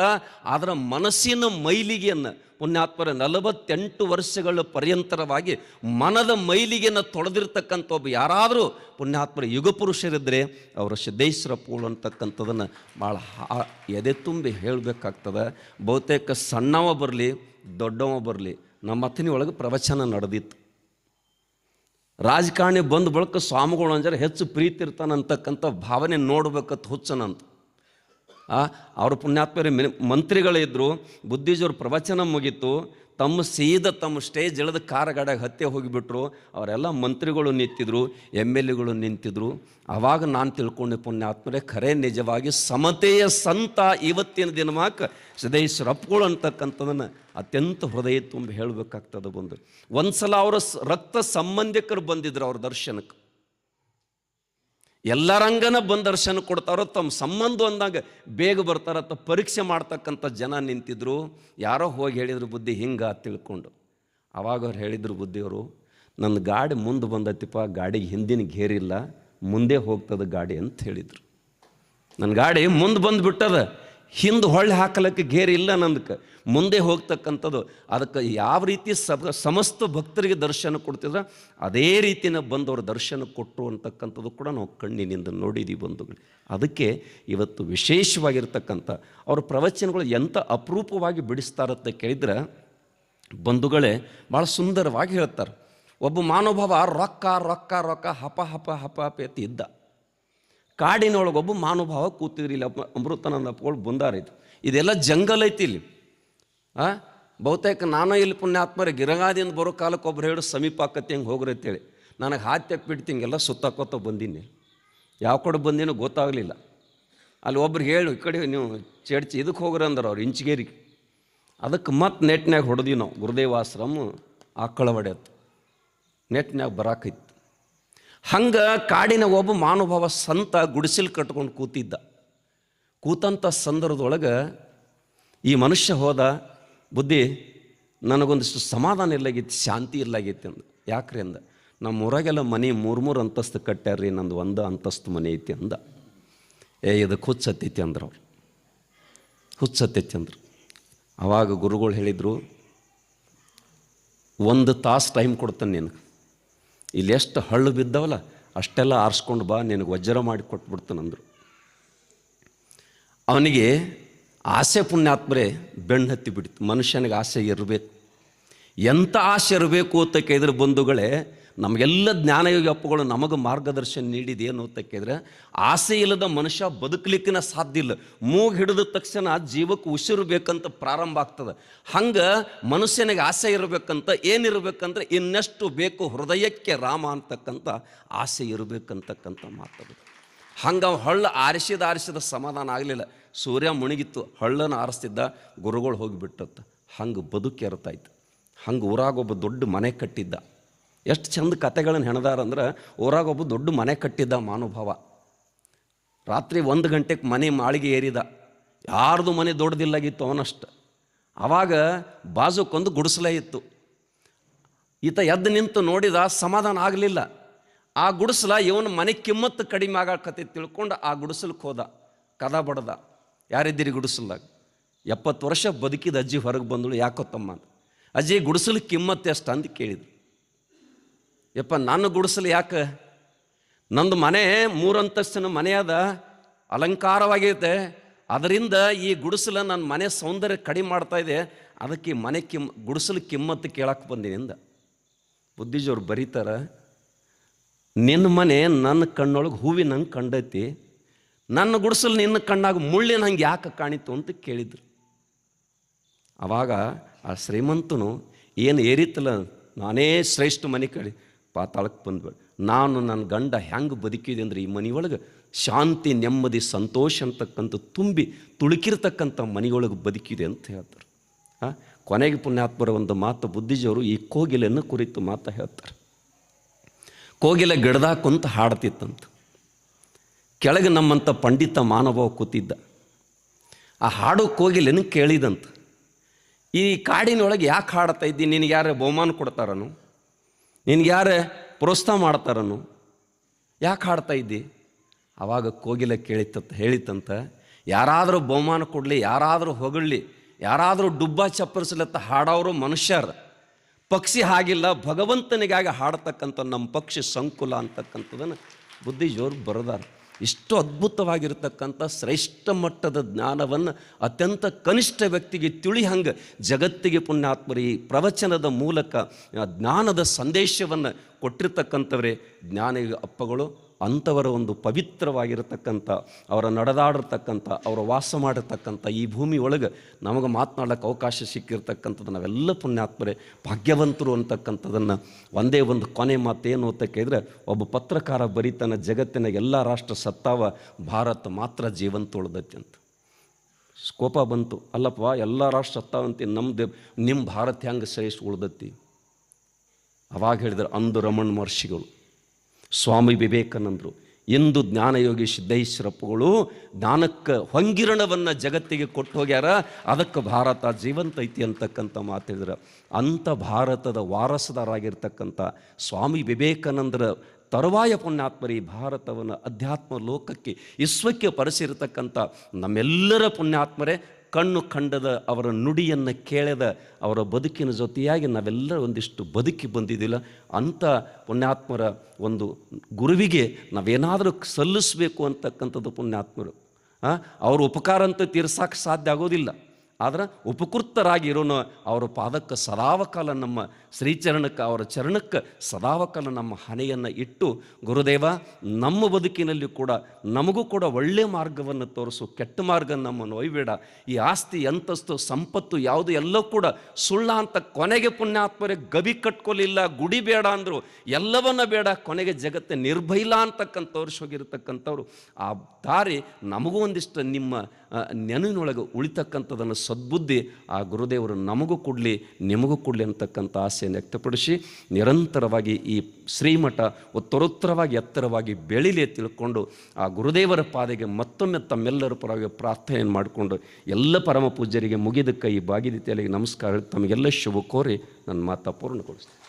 ಆದರೆ ಮನಸ್ಸಿನ ಮೈಲಿಗೆಯನ್ನು ಪುಣ್ಯಾತ್ಮರ 48 ವರ್ಷಗಳ ಪರ್ಯಂತರವಾಗಿ ಮನದ ಮೈಲಿಗೆಯನ್ನು ತೊಳೆದಿರ್ತಕ್ಕಂಥ ಒಬ್ಬ ಯಾರಾದರೂ ಪುಣ್ಯಾತ್ಮರ ಯುಗಪುರುಷರಿದ್ದರೆ ಅವರ ಸಿದ್ದೇಶ್ವರಪ್ಪಗಳು ಅಂತಕ್ಕಂಥದ್ದನ್ನು ಭಾಳ ಎದೆ ತುಂಬಿ ಹೇಳಬೇಕಾಗ್ತದೆ. ಬಹುತೇಕ ಸಣ್ಣವ ಬರಲಿ ದೊಡ್ಡವ ಬರಲಿ, ನಮ್ಮ ಅತ್ತಿನಿ ಒಳಗೆ ಪ್ರವಚನ ನಡೆದಿತ್ತು. ರಾಜಕಾರಣಿ ಬಂದ ಬಳಿಕ ಸ್ವಾಮಿಗಳು ಅಂಜಾರೆ ಹೆಚ್ಚು ಪ್ರೀತಿ ಇರ್ತಾನಂತಕ್ಕಂಥ ಭಾವನೆ ನೋಡ್ಬೇಕಂತ ಹುಚ್ಚನಂತ. ಅವರು ಪುಣ್ಯಾತ್ಮರೇ ಮಂತ್ರಿಗಳಿದ್ದರು. ಬುದ್ಧಿಜೋರು ಪ್ರವಚನ ಮುಗೀತು, ತಮ್ಮ ಸ್ಟೇಜ್ ಎಳೆದ ಕಾರಗಾಡಾಗ ಹತ್ತೆ ಹೋಗಿಬಿಟ್ರು. ಅವರೆಲ್ಲ ಮಂತ್ರಿಗಳು ನಿಂತಿದ್ರು, MLAಗಳು ನಿಂತಿದ್ರು. ಆವಾಗ ನಾನು ತಿಳ್ಕೊಂಡೆ ಪುಣ್ಯಾತ್ಮರೇ, ಖರೇ ನಿಜವಾಗಿ ಸಮತೆಯ ಸಂತ ಇವತ್ತಿನ ದಿನಮಾಕ ಸಿದ್ದೇಶ್ವರಪ್ಪಗಳು ಅಂತಕ್ಕಂಥದ್ದನ್ನು ಅತ್ಯಂತ ಹೃದಯ ತುಂಬಿ ಹೇಳಬೇಕಾಗ್ತದೆ. ಒಂದು ಸಲ ಅವರ ರಕ್ತ ಸಂಬಂಧಿಕರು ಬಂದಿದ್ರು ಅವ್ರ ದರ್ಶನಕ್ಕೆ. ಎಲ್ಲರಂಗನ ಬಂದು ದರ್ಶನ ಕೊಡ್ತಾರೋ, ತಮ್ಮ ಸಂಬಂಧ ಅಂದಾಗ ಬೇಗ ಬರ್ತಾರತ್ತ ಪರೀಕ್ಷೆ ಮಾಡ್ತಕ್ಕಂಥ ಜನ ನಿಂತಿದ್ರು. ಯಾರೋ ಹೋಗಿ ಹೇಳಿದ್ರು ಬುದ್ಧಿ ಹಿಂಗೆ ತಿಳ್ಕೊಂಡು. ಆವಾಗ ಅವ್ರು ಹೇಳಿದ್ರು, ಬುದ್ಧಿಯವರು ನನ್ನ ಗಾಡಿ ಮುಂದೆ ಬಂದೈತಿಪ್ಪ, ಗಾಡಿಗೆ ಹಿಂದಿನ ಗೇರಿಲ್ಲ, ಮುಂದೆ ಹೋಗ್ತದೆ ಗಾಡಿ ಅಂತ ಹೇಳಿದರು. ನನ್ನ ಗಾಡಿ ಮುಂದೆ ಬಂದುಬಿಟ್ಟದ, ಹಿಂದೆ ಹೊಳ್ಳಿ ಹಾಕಲಕ್ಕೆ ಗೇರ್ ಇಲ್ಲ, ನಂದಕ್ಕೆ ಮುಂದೆ ಹೋಗ್ತಕ್ಕಂಥದ್ದು. ಅದಕ್ಕೆ ಯಾವ ರೀತಿ ಸಮಸ್ತ ಭಕ್ತರಿಗೆ ದರ್ಶನ ಕೊಡ್ತಿದ್ರೆ ಅದೇ ರೀತಿನ ಬಂದವರು ದರ್ಶನ ಕೊಟ್ಟರು ಅಂತಕ್ಕಂಥದ್ದು ಕೂಡ ನಾವು ಕಣ್ಣಿನಿಂದ ನೋಡಿದ್ದೀವಿ ಬಂಧುಗಳು. ಅದಕ್ಕೆ ಇವತ್ತು ವಿಶೇಷವಾಗಿರ್ತಕ್ಕಂಥ ಅವ್ರ ಪ್ರವಚನಗಳು ಎಂಥ ಅಪರೂಪವಾಗಿ ಬಿಡಿಸ್ತಾರಂತ ಕೇಳಿದ್ರೆ ಬಂಧುಗಳೇ, ಭಾಳ ಸುಂದರವಾಗಿ ಹೇಳ್ತಾರೆ. ಒಬ್ಬ ಮಾನವಭಾವ ರೊಕ್ಕ ರೊಕ್ಕ ರೊಕ್ಕ ಹಪ ಹಪ ಹಪ ಹಪ ಇದ್ದ. ಕಾಡಿನೊಳಗೆ ಒಬ್ಬ ಮಾನವಭಾವ ಕೂತಿದ್ರಿ, ಇಲ್ಲಿ ಅಮೃತಾನಂದ ಅಪ್ಪಗಳು ಬಂದಾರಿದ್ದು. ಇದೆಲ್ಲ ಜಂಗಲ್ ಐತಿ ಇಲ್ಲಿ. ಬಹುತೇಕ ನಾನು ಇಲ್ಲಿ ಪುಣ್ಯಾತ್ಮರೇ ಗಿರಗಾದಿಂದ ಬರೋ ಕಾಲಕ್ಕೆ ಒಬ್ರು ಹೇಳು ಸಮೀಪ ಆಕತಿ ಹಂಗೆ ಹೋಗ್ರಿ ಅಂತೇಳಿ ನನಗೆ ಹಾತ್ಯಕ್ಕೆ ಬಿಡ್ತಿ ಹಿಂಗೆಲ್ಲ ಸುತ್ತಾಕೋತ ಬಂದೀನಿ. ಯಾವ ಕಡೆ ಬಂದೇನೋ ಗೊತ್ತಾಗಲಿಲ್ಲ. ಅಲ್ಲಿ ಒಬ್ರು ಹೇಳು, ಈ ಕಡೆ ನೀವು ಚೇಡ್ಚಿ ಇದಕ್ಕೆ ಹೋಗ್ರಿ ಅಂದ್ರೆ ಅವ್ರು ಇಂಚಿಗೇರಿಗೆ. ಅದಕ್ಕೆ ಮತ್ತೆ ನೆಟ್ನ್ಯಾಗ ಹೊಡೆದ್ವಿ ನಾವು. ಗುರುದೇವಾಶ್ರಮ ಆಕಳ ಹೊಡೆಯತ್ತು ನೆಟ್ನ್ಯಾಗ ಬರಾಕೈತಿ. ಹಂಗೆ ಕಾಡಿನ ಒಬ್ಬ ಮಾನವಭಾವ ಸಂತ ಗುಡಿಸಿಲು ಕಟ್ಕೊಂಡು ಕೂತಂಥ ಸಂದರ್ಭದೊಳಗೆ ಈ ಮನುಷ್ಯ ಹೋದ, ಬುದ್ಧಿ ನನಗೊಂದಿಷ್ಟು ಸಮಾಧಾನ ಇಲ್ಲಾಗಿತ್ತು, ಶಾಂತಿ ಇಲ್ಲಾಗಿತ್ತು ಅಂದ. ಯಾಕ್ರಿ ಅಂದ, ನಮ್ಮ ಊರಾಗೆಲ್ಲ ಮನೆ 3 ಅಂತಸ್ತು ಕಟ್ಟ್ಯಾರ್ರಿ, ನಂದು 1 ಅಂತಸ್ತು ಮನೆ ಐತಿ ಅಂದ. ಇದಕ್ಕೆ ಹುಚ್ಚತ್ತೈತಿ ಅಂದ್ರೆ ಅವ್ರು ಹುಚ್ಚತ್ತೈತಿ ಅಂದರು. ಆವಾಗ ಗುರುಗಳು ಹೇಳಿದರು, 1 ತಾಸು ಟೈಮ್ ಕೊಡ್ತಾನೆ ನಿನಗೆ, ಇಲ್ಲಿ ಎಷ್ಟು ಹಳ್ಳು ಬಿದ್ದಾವಲ್ಲ ಅಷ್ಟೆಲ್ಲ ಆರಿಸ್ಕೊಂಡು ಬಾ, ನಿನಗೆ ವಜ್ರ ಮಾಡಿ ಕೊಟ್ಬಿಡ್ತಾನಂದರು. ಅವನಿಗೆ ಆಸೆ ಪುಣ್ಯಾತ್ಮರೇ ಬೆನ್ನು ಹತ್ತಿ ಬಿಡ್ತು. ಮನುಷ್ಯನಿಗೆ ಆಸೆ ಇರಬೇಕು. ಎಂಥ ಆಸೆ ಇರಬೇಕು ಅಂತ ಕೇಳಿದ್ರೆ ಬಂಧುಗಳೇ, ನಮಗೆಲ್ಲ ಜ್ಞಾನಯೋಗಿ ಅಪ್ಪಗಳು ನಮಗೆ ಮಾರ್ಗದರ್ಶನ ನೀಡಿದೇನು ಅಂತ ಕೇಳಿದ್ರೆ, ಆಸೆ ಇಲ್ಲದ ಮನುಷ್ಯ ಬದುಕಲಿಕ್ಕಿನ ಸಾಧ್ಯ ಇಲ್ಲ. ಮೂಗು ಹಿಡಿದ ತಕ್ಷಣ ಜೀವಕ್ಕೆ ಉಸಿರು ಬೇಕಂತ ಪ್ರಾರಂಭ ಆಗ್ತದೆ. ಹಂಗೆ ಮನುಷ್ಯನಿಗೆ ಆಸೆ ಇರಬೇಕಂತ ಏನಿರಬೇಕಂದ್ರೆ ಇನ್ನೆಷ್ಟು ಬೇಕು ಹೃದಯಕ್ಕೆ ರಾಮ ಅಂತಕ್ಕಂಥ ಆಸೆ ಇರಬೇಕಂತಕ್ಕಂಥ ಮಾತದು. ಹಂಗೆ ಹಳ್ಳ ಆರಿಸಿದ ಸಮಾಧಾನ ಆಗಲಿಲ್ಲ. ಸೂರ್ಯ ಮುಳುಗಿತ್ತು, ಹಳ್ಳನ ಆರಿಸ್ತಿದ್ದ, ಗುರುಗಳು ಹೋಗಿಬಿಟ್ಟತ್ತ. ಹಂಗೆ ಬದುಕೇರ್ತಾಯ್ತು. ಹಂಗೆ ಊರಾಗೊಬ್ಬ ದೊಡ್ಡ ಮನೆ ಕಟ್ಟಿದ್ದ. ಎಷ್ಟು ಚಂದ ಕತೆಗಳನ್ನು ಹೆಣದಾರಂದ್ರೆ, ಊರಾಗೊಬ್ಬ ದೊಡ್ಡ ಮನೆ ಕಟ್ಟಿದ್ದ ಮಾನುಭಾವ. ರಾತ್ರಿ 1 ಗಂಟೆಗೆ ಮನೆ ಮಾಳಿಗೆ ಏರಿದ. ಯಾರ್ದು ಮನೆ ದೊಡ್ಡದಿಲ್ಲಾಗಿತ್ತು ಅವನಷ್ಟು. ಆವಾಗ ಬಾಜುಕೊಂದು ಗುಡಿಸಲೇ ಇತ್ತು. ಈತ ಎದ್ದು ನಿಂತು ನೋಡಿದ, ಸಮಾಧಾನ ಆಗಲಿಲ್ಲ. ಆ ಗುಡಿಸಲ ಇವನ ಮನೆ ಕಿಮ್ಮತ್ತು ಕಡಿಮೆ ಆಗಕತ್ತೆ ತಿಳ್ಕೊಂಡು ಆ ಗುಡಿಸಲಕ್ಕೆ ಹೋದ. ಕದ ಬಡ್ದ, ಯಾರಿದ್ದೀರಿ ಗುಡಿಸಲ್ದಾಗ? 70 ವರ್ಷ ಬದುಕಿದ ಅಜ್ಜಿ ಹೊರಗೆ ಬಂದಳು. ಯಾಕೊತ್ತಮ್ಮ ಅಂತ. ಅಜ್ಜಿ ಗುಡಿಸಲು ಕಿಮ್ಮತ್ತು ಎಷ್ಟು ಅಂತ ಕೇಳಿದ್ರು. ಯಪ್ಪ ನನ್ನ ಗುಡಿಸಲು ಯಾಕೆ? ನಂದು ಮನೆ 3 ಅಂತಸ್ತಿನ ಮನೆ ಅದ, ಅಲಂಕಾರವಾಗೈತೆ. ಅದರಿಂದ ಈ ಗುಡಿಸಲು ನನ್ನ ಮನೆ ಸೌಂದರ್ಯ ಕಡಿಮೆ ಮಾಡ್ತಾ ಇದೆ. ಅದಕ್ಕೆ ಮನೆ ಗುಡಿಸಲು ಕಿಮ್ಮತ್ತು ಕೇಳಕ್ಕೆ ಬಂದೀನಿ ಅಂದ. ಬುದ್ಧಿಜೋರು ಬರೀತಾರೆ, ನಿನ್ನ ಮನೆ ನನ್ನ ಕಣ್ಣೊಳಗೆ ಹೂವಿನಂಗೆ ಕಂಡೈತಿ, ನನ್ನ ಗುಡಿಸಲು ನಿನ್ನ ಕಣ್ಣಾಗ ಮುಳ್ಳಿನ ಹಂಗೆ ಯಾಕೆ ಕಾಣಿತು ಅಂತ ಕೇಳಿದ್ರು. ಆವಾಗ ಆ ಶ್ರೀಮಂತನು ಏನು ಏರಿತ್ತಲ್ಲ, ನಾನೇ ಶ್ರೇಷ್ಠ ಮನೆ ಕಡೆ ಪಾತಾಳಕ್ಕೆ ಬಂದ್ಬೇಡ, ನಾನು ನನ್ನ ಗಂಡ ಹೆಂಗೆ ಬದುಕಿದೆ ಅಂದರೆ ಈ ಮನೆಯೊಳಗೆ ಶಾಂತಿ ನೆಮ್ಮದಿ ಸಂತೋಷ ಅಂತಕ್ಕಂಥ ತುಂಬಿ ತುಳುಕಿರ್ತಕ್ಕಂಥ ಮನೆಯೊಳಗೆ ಬದುಕಿದೆ ಅಂತ ಹೇಳ್ತಾರೆ. ಕೊನೆಗೆ ಪುಣ್ಯಾತ್ಮರ ಒಂದು ಮಾತು ಬುದ್ಧಿಜಿಯವರು ಈ ಕೋಗಿಲೆಯನ್ನು ಕುರಿತು ಮಾತು ಹೇಳ್ತಾರೆ. ಕೋಗಿಲೆ ಗಿಡದಾಗ ಕುಂತ ಹಾಡ್ತಿತ್ತಂತ. ಕೆಳಗೆ ನಮ್ಮಂಥ ಪಂಡಿತ ಮಾನವ ಕೂತಿದ್ದ. ಆ ಹಾಡು ಕೋಗಿಲೆನ ಕೇಳಿದಂತ, ಈ ಕಾಡಿನೊಳಗೆ ಯಾಕೆ ಹಾಡ್ತಾ ಇದ್ದಿ, ನಿನಗೆ ಯಾರು ಬಹುಮಾನ ಕೊಡ್ತಾರನು, ನಿನಗೆ ಯಾರು ಪ್ರೋತ್ಸಾಹ ಮಾಡ್ತಾರನು, ಯಾಕೆ ಹಾಡ್ತಾ ಇದ್ದಿ? ಆವಾಗ ಕೋಗಿಲೆ ಹೇಳಿತಂತ, ಯಾರಾದರೂ ಬಹುಮಾನ ಕೊಡಲಿ, ಯಾರಾದರೂ ಹೊಗಳ್ಳಿ, ಯಾರಾದರೂ ಡುಬ್ಬ ಚಪ್ಪರಿಸಲತ್ತ ಹಾಡೋರು ಮನುಷ್ಯರು, ಪಕ್ಷಿ ಹಾಗಿಲ್ಲ, ಭಗವಂತನಿಗಾಗಿ ಹಾಡ್ತಕ್ಕಂಥ ನಮ್ಮ ಪಕ್ಷಿ ಸಂಕುಲ ಅಂತಕ್ಕಂಥದ್ದನ್ನು ಬುದ್ಧಿಜೋರು ಬರೆದಾರ. ಇಷ್ಟು ಅದ್ಭುತವಾಗಿರ್ತಕ್ಕಂಥ ಶ್ರೇಷ್ಠ ಮಟ್ಟದ ಜ್ಞಾನವನ್ನು ಅತ್ಯಂತ ಕನಿಷ್ಠ ವ್ಯಕ್ತಿಗೆ ತಿಳಿ ಹಂಗೆ ಜಗತ್ತಿಗೆ ಪುಣ್ಯಾತ್ಮರಿ ಈ ಪ್ರವಚನದ ಮೂಲಕ ಜ್ಞಾನದ ಸಂದೇಶವನ್ನು ಕೊಟ್ಟಿರ್ತಕ್ಕಂಥವರೇ ಜ್ಞಾನಿ ಅಪ್ಪಗಳು. ಅಂಥವರ ಒಂದು ಪವಿತ್ರವಾಗಿರತಕ್ಕಂಥ, ಅವರ ನಡೆದಾಡಿರ್ತಕ್ಕಂಥ, ಅವರ ವಾಸ ಮಾಡಿರ್ತಕ್ಕಂಥ ಈ ಭೂಮಿ ಒಳಗೆ ನಮಗೆ ಮಾತನಾಡೋಕ್ಕೆ ಅವಕಾಶ ಸಿಕ್ಕಿರ್ತಕ್ಕಂಥದ್ದು ನಾವೆಲ್ಲ ಪುಣ್ಯಾತ್ಮರೇ ಭಾಗ್ಯವಂತರು ಅಂತಕ್ಕಂಥದ್ದನ್ನು ಒಂದೇ ಒಂದು ಕೊನೆ ಮಾತೇನು ಅಂತ ಕೇಳಿದ್ರೆ, ಒಬ್ಬ ಪತ್ರಕಾರ ಬರೀತಾನೆ, ಜಗತ್ತಿನ ಎಲ್ಲ ರಾಷ್ಟ್ರ ಸತ್ತಾವ, ಭಾರತ ಮಾತ್ರ ಜೀವಂತ ಉಳ್ದೈತಿ ಅಂತ. ಕೋಪ ಬಂತು, ಅಲ್ಲಪ್ಪ ಎಲ್ಲ ರಾಷ್ಟ್ರ ಸತ್ತಾವಂತಿ, ನಿಮ್ಮ ಭಾರತ ಹೆಂಗೆ ಶ್ರೇಷ್ಠ ಉಳ್ದೈತಿ? ಅವಾಗ ಹೇಳಿದ್ರು ಅಂದು ರಮಣ ಮಹರ್ಷಿಗಳು, ಸ್ವಾಮಿ ವಿವೇಕಾನಂದರು, ಎಂದು ಜ್ಞಾನಯೋಗಿ ಸಿದ್ದೇಶ್ವರಪ್ಪಗಳು ಜ್ಞಾನಕ್ಕೆ ಹೊಂಗಿರಣವನ್ನು ಜಗತ್ತಿಗೆ ಕೊಟ್ಟು ಹೋಗ್ಯಾರ, ಅದಕ್ಕೆ ಭಾರತ ಜೀವಂತ ಐತಿ ಅಂತಕ್ಕಂಥ ಮಾತಾಡಿದ್ರೆ, ಅಂಥ ಭಾರತದ ವಾರಸದಾರಾಗಿರ್ತಕ್ಕಂಥ ಸ್ವಾಮಿ ವಿವೇಕಾನಂದರ ತರುವಾಯ ಪುಣ್ಯಾತ್ಮರಿ ಭಾರತವನ್ನು ಅಧ್ಯಾತ್ಮ ಲೋಕಕ್ಕೆ ವಿಶ್ವಕ್ಕೆ ಪರಿಸಿರತಕ್ಕಂಥ ನಮ್ಮೆಲ್ಲರ ಪುಣ್ಯಾತ್ಮರೇ ಕಣ್ಣು ಕಂಡದ ಅವರ ನುಡಿಯನ್ನು ಕೇಳದ ಅವರ ಬದುಕಿನ ಜೊತೆಯಾಗಿ ನಾವೆಲ್ಲ ಒಂದಿಷ್ಟು ಬದುಕಿ ಬಂದಿದ್ದಿಲ್ಲ. ಅಂಥ ಪುಣ್ಯಾತ್ಮರ ಒಂದು ಗುರುವಿಗೆ ನಾವೇನಾದರೂ ಸಲ್ಲಿಸಬೇಕು ಅಂತಕ್ಕಂಥದ್ದು ಪುಣ್ಯಾತ್ಮರು. ಅವ್ರ ಉಪಕಾರ ಅಂತ ತೀರ್ಸಕ್ಕೆ ಸಾಧ್ಯ ಆಗೋದಿಲ್ಲ, ಆದ್ರೆ ಉಪಕೃತರಾಗಿರೋನು ಅವರ ಪಾದಕ್ಕೆ ಸದಾವಕಾಲ, ನಮ್ಮ ಶ್ರೀಚರಣಕ್ಕೆ, ಅವರ ಚರಣಕ್ಕೆ ಸದಾವಕಾಲ ನಮ್ಮ ಹಣೆಯನ್ನು ಇಟ್ಟು, ಗುರುದೇವ ನಮ್ಮ ಬದುಕಿನಲ್ಲಿ ಕೂಡ ನಮಗೂ ಕೂಡ ಒಳ್ಳೆಯ ಮಾರ್ಗವನ್ನು ತೋರಿಸು, ಕೆಟ್ಟ ಮಾರ್ಗ ನಮ್ಮನ್ನು ಒಯ್ಬೇಡ, ಈ ಆಸ್ತಿ ಅಂತಸ್ತು ಸಂಪತ್ತು ಯಾವುದು ಎಲ್ಲ ಕೂಡ ಸುಳ್ಳ ಅಂತ ಕೊನೆಗೆ ಪುಣ್ಯಾತ್ಮರೇ ಗವಿ ಕಟ್ಕೊಲಿಲ್ಲ, ಗುಡಿ ಬೇಡ ಅಂದರು, ಎಲ್ಲವನ್ನ ಬೇಡ, ಕೊನೆಗೆ ಜಗತ್ತೆ ನಿರ್ಭೈಲ ಅಂತಕ್ಕಂಥ ತೋರಿಸೋಗಿರ್ತಕ್ಕಂಥವ್ರು. ಆ ದಾರಿ ನಮಗೂ ಒಂದಿಷ್ಟು ನಿಮ್ಮ ನೆನವಿನೊಳಗೆ ಉಳಿತಕ್ಕಂಥದ್ದನ್ನು ಸದ್ಬುದ್ಧಿ ಆ ಗುರುದೇವರು ನಮಗೂ ಕೊಡಲಿ, ನಿಮಗೂ ಕೊಡಲಿ ಅಂತಕ್ಕಂಥ ಆಸೆಯನ್ನು ವ್ಯಕ್ತಪಡಿಸಿ, ನಿರಂತರವಾಗಿ ಈ ಶ್ರೀಮಠ ಉತ್ತರೋತ್ತರವಾಗಿ ಎತ್ತರವಾಗಿ ಬೆಳೀಲಿ ತಿಳ್ಕೊಂಡು ಆ ಗುರುದೇವರ ಪಾದೆಗೆ ಮತ್ತೊಮ್ಮೆ ತಮ್ಮೆಲ್ಲರ ಪರವಾಗಿ ಪ್ರಾರ್ಥನೆಯನ್ನು ಮಾಡಿಕೊಂಡು ಎಲ್ಲ ಪರಮ ಪೂಜ್ಯರಿಗೆ ಮುಗಿದ ಕೈ ಬಾಗಿದ ತಲೆಗೆ ನಮಸ್ಕಾರ, ತಮಗೆಲ್ಲ ಶುಭ ಕೋರಿ ನನ್ನ ಮಾತು ಪೂರ್ಣಗೊಳಿಸ್ತೀನಿ.